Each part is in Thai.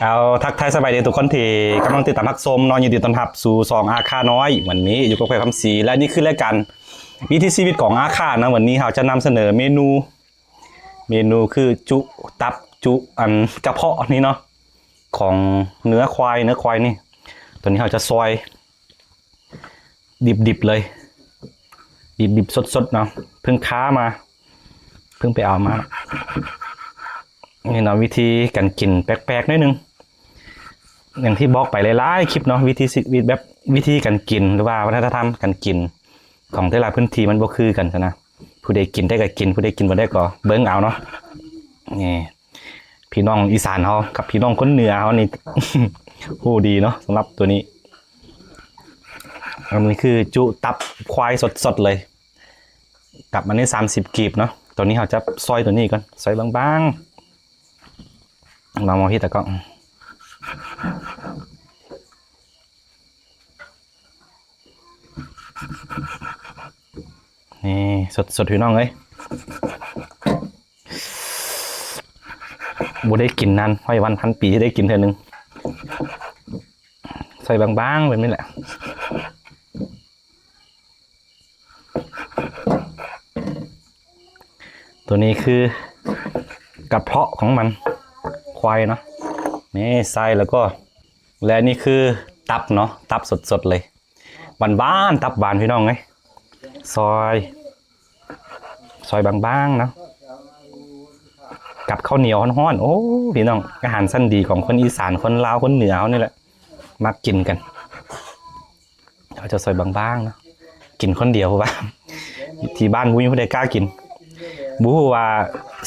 เอาทักทายสบายดีทุกคนที่กำลังติดตามพักชมนอนยินดีต้อนรับสู่สองอาคาน้อยวันนี้อยู่กับแพรคำศรีและนี่คือรายการวิถีชีวิตของอาคานะวันนี้เราจะนำเสนอเมนูคือจุตับจุอันกระเพาะนี่เนาะของเนื้อควายนี่ตัวนี้เราจะซอยดิบๆเลยดิบสดๆเนาะเพิ่งค้ามาเพิ่งไปเอามานี่เนาะวิธีการกินแปลกๆนิดนึงอย่างที่บอกไปหลายๆคลิปเนาะวิธีการกินหรือว่าวัฒนธรรมการกินของแต่ละพื้นที่มันบ่คือกันนะผู้ใดกินได้ก็กินผู้ใดกินบ่ได้ก็เบิ่งเอาเนาะนี่พี่น้องอีสานเขากับพี่น้องคนเหนือเขานี่ โหดีเนาะสำหรับตัวนี้อันนี้คือจุตับควายสดๆเลยกับมันนี่30กีบเนาะตัวนี้เขาจะซอยตัวนี้ก่อนซอยบางๆมองที่ตะกล้องนี่สดพี่น้องเลยบ่ได้กินนานห้อยวันพันปีได้กินเท่านึงใส่บางๆแบบนี้แหละตัวนี้คือกระเพาะของมันควายเนาะนี่ไส้แล้วก็และนี่คือตับเนาะตับสดเลยบ้านตับบานพี่น้องไงซอยบางๆเนาะกับข้าวเหนียวฮ้อนๆโอ้พี่น้องอาหารสั้นดีของคนอีสานคนลาวคนเหนือเขานี่แหละมักกินกันเขาจะซอยบางๆเนาะกินคนเดียวป่ะที่บ้านบุ้ยผู้ใดกล้ากินบู๊ว่า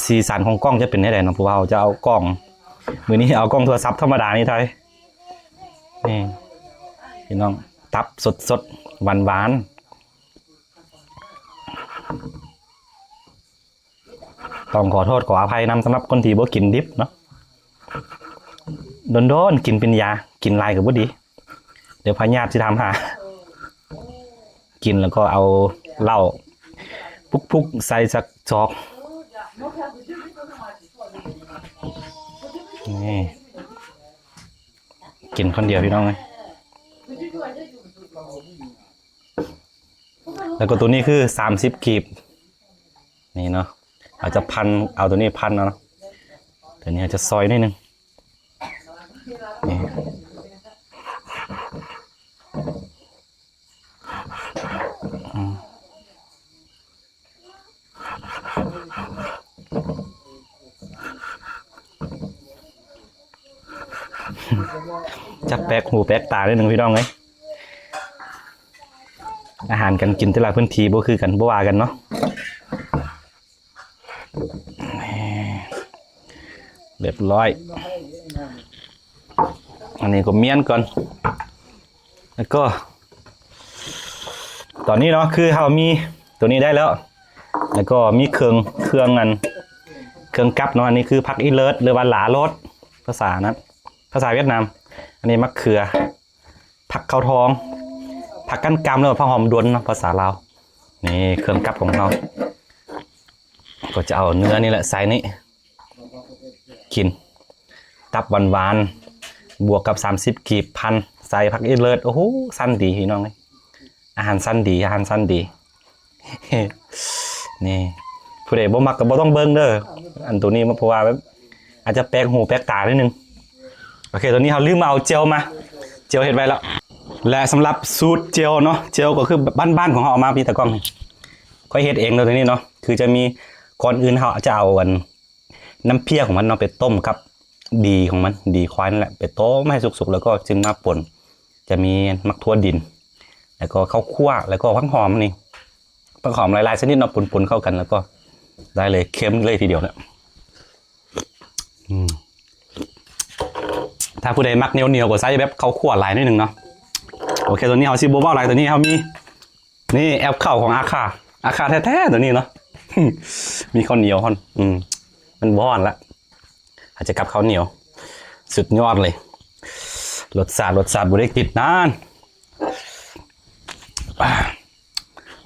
สีสันของกล้องจะเป็นยังไงเนาะเพราะว่าเราจะเอากล้องมือนี้เอากล้องโทรศัพท์ธรรมดานี่ไทยนี่พี่น้องตับสดหวานต้องขอโทษขออภัยนำสำหรับคนที่บ่กินดิบเนาะโดนกินเป็นยากินลายกับบ่ดีเดี๋ยวพญาติจะทำหากินแล้วก็เอาเหล้าพุกใส่สักจอกนี่กินคนเดียวพี่น้องเลยแล้วก็ตัวนี้คือ30กีบนี่เนาะอาจจะเอาตัวนี้พันเนาะตัวนี้อาจจะซอยนิดนึงนี่จะแปลกหูแปลกตาได้หนึ่งพี่น้องเลยอาหารกันกินแต่ละพื้นที่บ่คือกันบ่ว่ากันเนาะเรียบร้อยอันนี้ก็เมียนก่อนแล้วก็ตอนนี้เนาะคือเรามีตัวนี้ได้แล้วแล้วก็มีเครื่องกับเนาะอันนี้คือผักอีเลิศหรือว่าหลาโรสภาษาเวียดนามอันนี้มะเขือผักข้าวทองผักกั้นกำแล้วผักหอมดวนเนาะภาษาลาวนี่เครื่องกับของเราก็จะเอาเนื้อนี่แหละใส่นี่กินตับหวานบวกกับ30กีบพันใส่ผักอีเลิศโอ้โหสั้นดีพี่น้องเลยอาหารสั้นดีนี่ผู้ใดบ่มักก็บ่ต้องเบิ่งเด้ออันตัวนี้เพราะว่าอาจจะแปลกหูแปลกตานิดนึงโอเคตอนนี้เราลืมมาเอาเจลเห็ดไว้แล้วและสำหรับสูตรเจลเนาะเจลก็คือบ้านของเราเอามาพี่ตะกล้องก็เฮ็ดเองเลยตัวนี้เนาะคือจะมีก่อนอื่นเราจะเอาน้ำเพี้ยของมันเนาะไปต้มครับดีของมันดีควายนั่นแหละไปต้มให้สุกๆแล้วก็จึงมาป่นจะมีมักทั่วดินแล้วก็ข้าวคั่วแล้วก็ผักหอมนี่ผักหอมหลายๆชนิดเนาะป่นเข้ากันแล้วก็ได้เลยเค็มเลยทีเดียวเนี่ยถ้าผู้ใดมักเหนียวก็ใส่แบบข้าวคั่วหลายนิดนึงเนาะโอเคตัวนี้เอาซิโบว์อะไรตัวนี้เขามีนี่แอปข้าวของอาคาแท้ๆตัวนี้เนาะ มีข้าวเหนียวฮอนมันบ้อนละอาจจะกับข้าวเหนียวสุดยอดเลยรสชาติบุรีติดนาน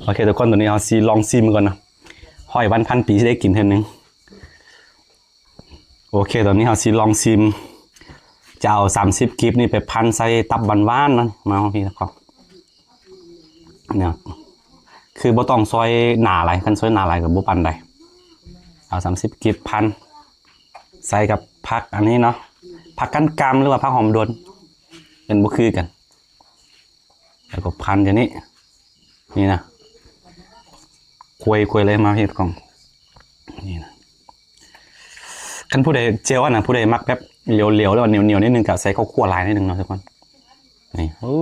โอเคทุกคนตัวนี้เอาลองซิมก่อนนะห้อยวันพันปีที่ได้กินเท่านึงโอเคตอนนี้เราลองซิม จะเอา30กิบนี่ไปพันใส่ตับหวานๆนั่นมาของพี่นะครับเนี่ยคือบ่ต้องซอยหนาหลายคันซอยหนาหลายกับบ่ปันใดเอา30กิบพันใส่กับผักอันนี้เนาะผักกั้นกำหรือว่าผักหอมดวนเป็นบ่คือกันแล้วก็พันอย่างนี้นี่นะคุยเลยมาเฮ็ดของนี่นะคันผู้ใดเจียวนะผู้ใดมักแบบเหลวๆแล้วเหนียวๆนิดนึงก็ใส่ข้าวคั่วลายนิดนึงเนาะทุกคนนี่โอ้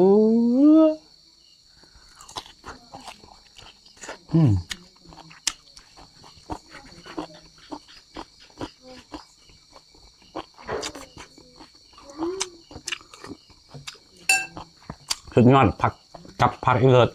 สุดยอดผักกับผักอีเลิศ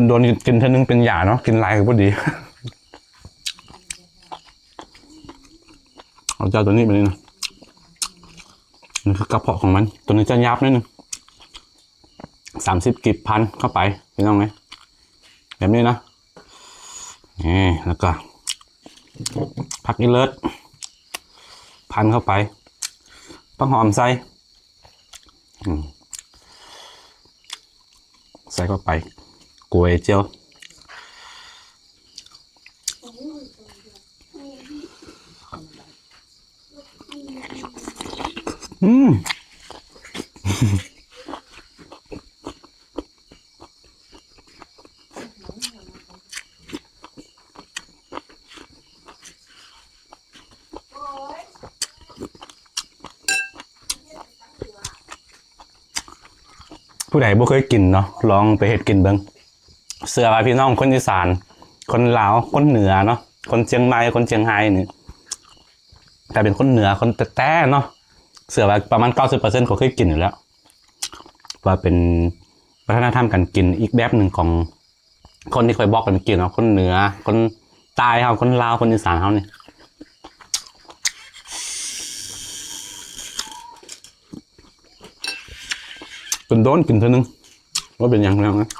โดนกินเท่านึงเป็นหยาเนาะกินลายก็พอดีเอาเจ้าตัวนี้ไปเลยนะนี่คือกระเพาะของมันตัวนี้จะยับนิดนึง30กิบพันเข้าไปพี่น้องไหมแบบนี้นะนี่แล้วก็ผักอีเลิศพันเข้าไปต้องหอมใส่เข้าไปกล้วยเจียวผู้ใดบ่เคยกินเนาะลองไปเฮ็ดกินเบิ่งเสื้อว่าพี่น้องคนอีสานคนลาวคนเหนือเนาะคนเชียงใหม่คนเชียงรายนี่แต่เป็นคนเหนือคนแต้ๆเนาะเสื้อว่าประมาณ 90% ก็เคยกินอยู่แล้วว่าเป็นวัฒนธรรมการกินอีกแบบหนึ่งของคนที่เคยบอกกันกินเนาะคนเหนือคนใต้เฮาคนลาวคนอีสานเฮานี่โดนกินเท่านึงว่าเป็นอย่างไรนะ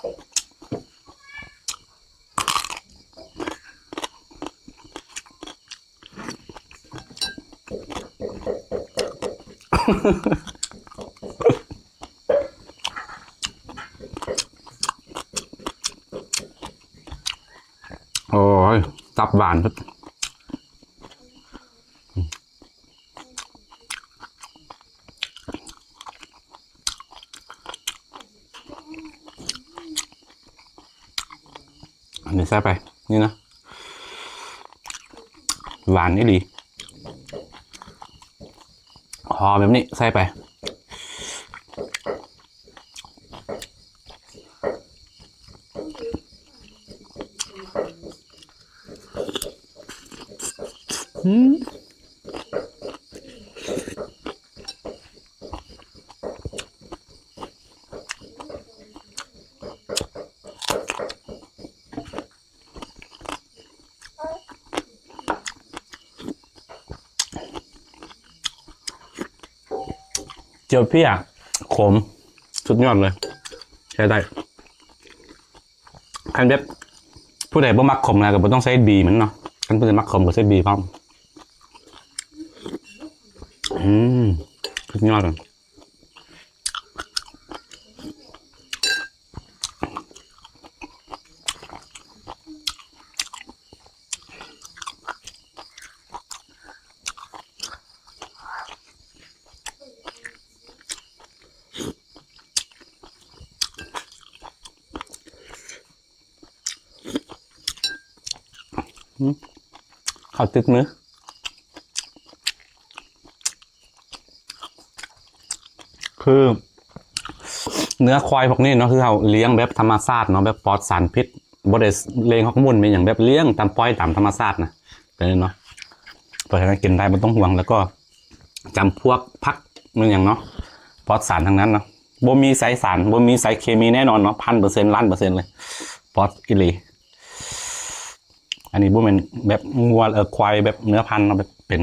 โอ้ยตับหวานทุกอันนี้ใส่ไปนี่นะหวานนี่ดีหอมแบบนี้ใส่ไปเจียวเพี้ยขมสุดยอดเลยใช้ได้คันแบบผู้ใดบ่มักขมนะก็บ่ต้องใช้บีมันเนาะคันผู้ใดมักขมก็ใช้บีพร้อมสุดยอดเลยข้าวตึกมื้อคือเนื้อควายพวกนี้เนาะคือเขาเลี้ยงแบบธรรมชาติเนาะแบบปลอดสารพิษบ่ได้เลี้ยงฮอร์โมนเป็นอย่างแบบเลี้ยงตามปล่อยตามธรรมชาตินะเป็นเนาะเพราะฉะนั้นกินได้ไม่ต้องห่วงแล้วก็จำพวกผักมันอย่างเนาะปลอดสารทั้งนั้นเนาะบ่มีสายสารบ่มีสายเคมีแน่นอนเนาะ1,000%ล้านเปอร์เซ็นต์เลยปลอดอิเล อันนี้บ่เป็นแบบงัวควายแบบเนื้อพันธุ์แบบเป็น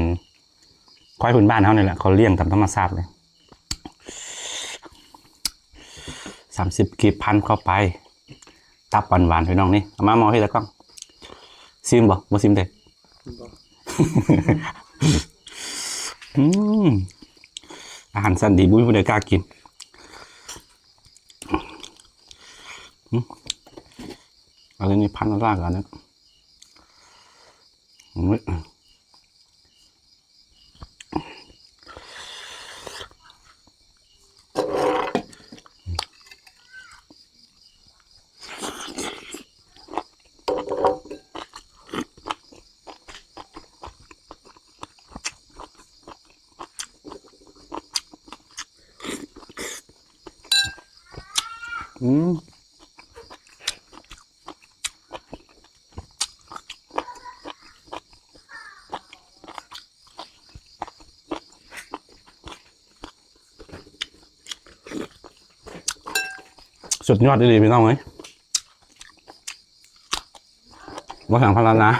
ควายพื้นบ้านเขาเนี่ยแหละเขาเลี้ยงตามธรรมชาติเลย30 กีบพันเข้าไปตับหวานๆพี่น้องนี่เอามาให้แล้วก็ซิมบ่ซิมเด็ด อาหารสันดีบุ้ยผู้ใดกล้ากินอะไรนี่พันรากอันนี้สุดยอดดีพี่น้องไหมว่าแข่งพลานะ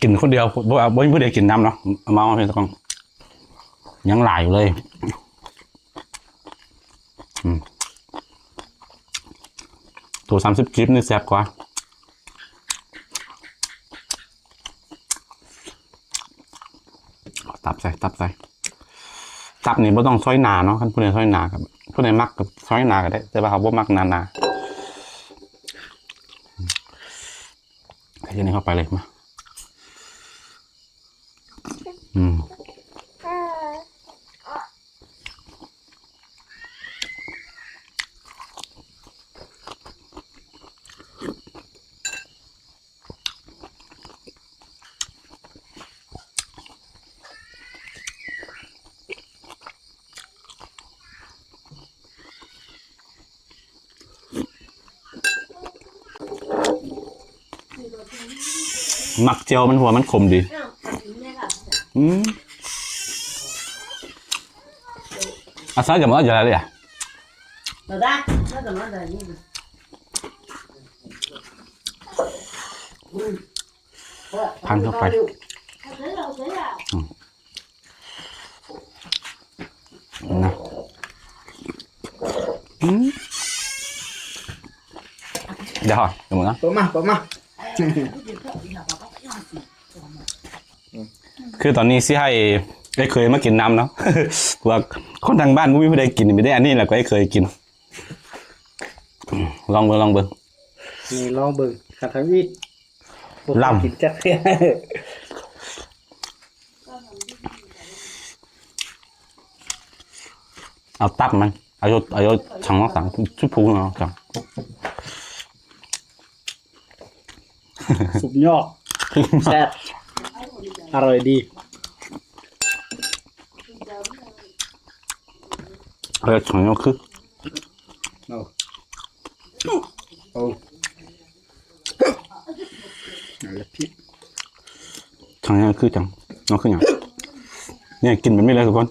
กินคนเดียวบ่มีผู้ใดกินน้ำเนาะเมาเพียงแต่กองยังหลายอยู่เลยตัว30 กิบนี่แซ่บกว่าตับใส่ตับนี่ไม่ต้องซอยหนาเนาะคันผู้ใดซอยหนากับผู้ใดมักกับซอยหนาก็ได้แต่ว่าเขาบ่มักหนาใส่นี่เข้าไปเลยมามักเจียวมันหัวมันขมดีอาซาจะมาอะไรเลยอ่ะพันเข้าไปนะเดี๋ยวมึงนะเปิดมาคือตอนนี้สิให้ได้เคยมากินน้ำเนาะว่าคนทางบ้านไม่ได้กินไม่ได้อันนี้แหละก็ได้เคยกินลองเบิ่งนี่ลองเบิ่งขัดทวีตลำกินจักเสียเอาตับมันเอาช่างน้องสั่งชุบพูเนาะจังสุดยอดแซ่บอร่อยดีช่างน้องคือช่างน้องคือจังน้องคืออย่างเนี่ยกินมันไม่เลยทุกคน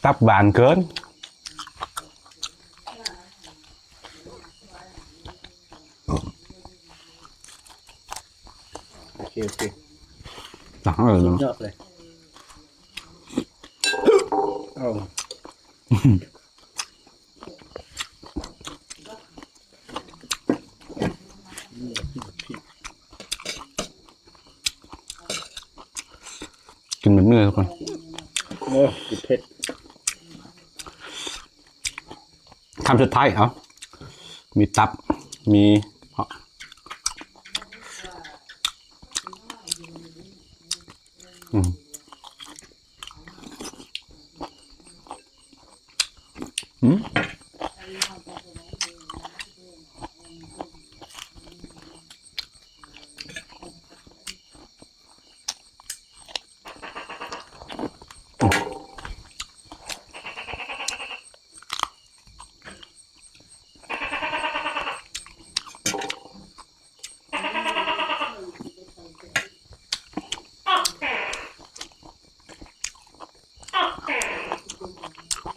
ตับบานเกินโอเคต่างเลยเนาะยอดเลยกินแบบนี้เลยทุกคนติดเผ็ดคำสุดท้ายมีตับมี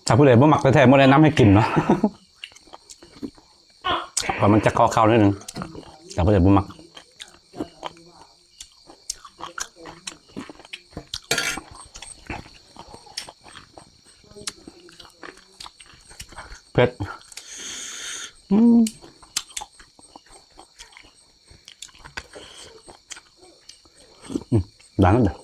ถ้าผู้ใดบ่มักแท้ๆบ่แนะนำให้กินเนาะ เพราะมันจะเข้าๆนิดนึงแต่ผู้ใดบ่มักเผ็ดดังนั่นเด้อ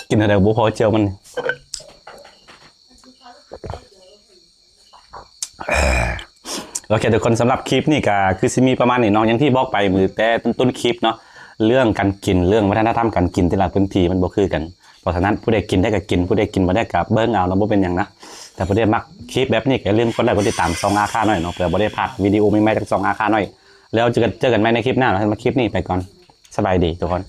กินอะไรบุพอเจียวมันโอเคทุกคนสำหรับคลิปนี่ก็คือสิมีประมาณนี้เนาะอย่างที่บอกไปมือแต่ต้นคลิปเนาะเรื่องการกินเรื่องวัฒนธรรมการกินแต่ละพื้นที่มันบ่คือกันเพราะฉะนั้นผู้ใดกินได้ก็กินผู้ใดกินบ่ได้ก็เบิ่งเอาแล้วบ่เป็นหยังนะแต่ผู้ใดมักคลิปแบบนี้ก็อย่าลืมกดไลค์กดติดตามซองอาค่าหน่อยเนาะเพื่อบ่ได้พลาดวิดีโอใหม่ๆจากซองอาค่าหน่อยแล้วเจอกันใหม่ในคลิปหน้าเนาะสำหรับคลิปนี้ไปก่อนสบายดีทุกคน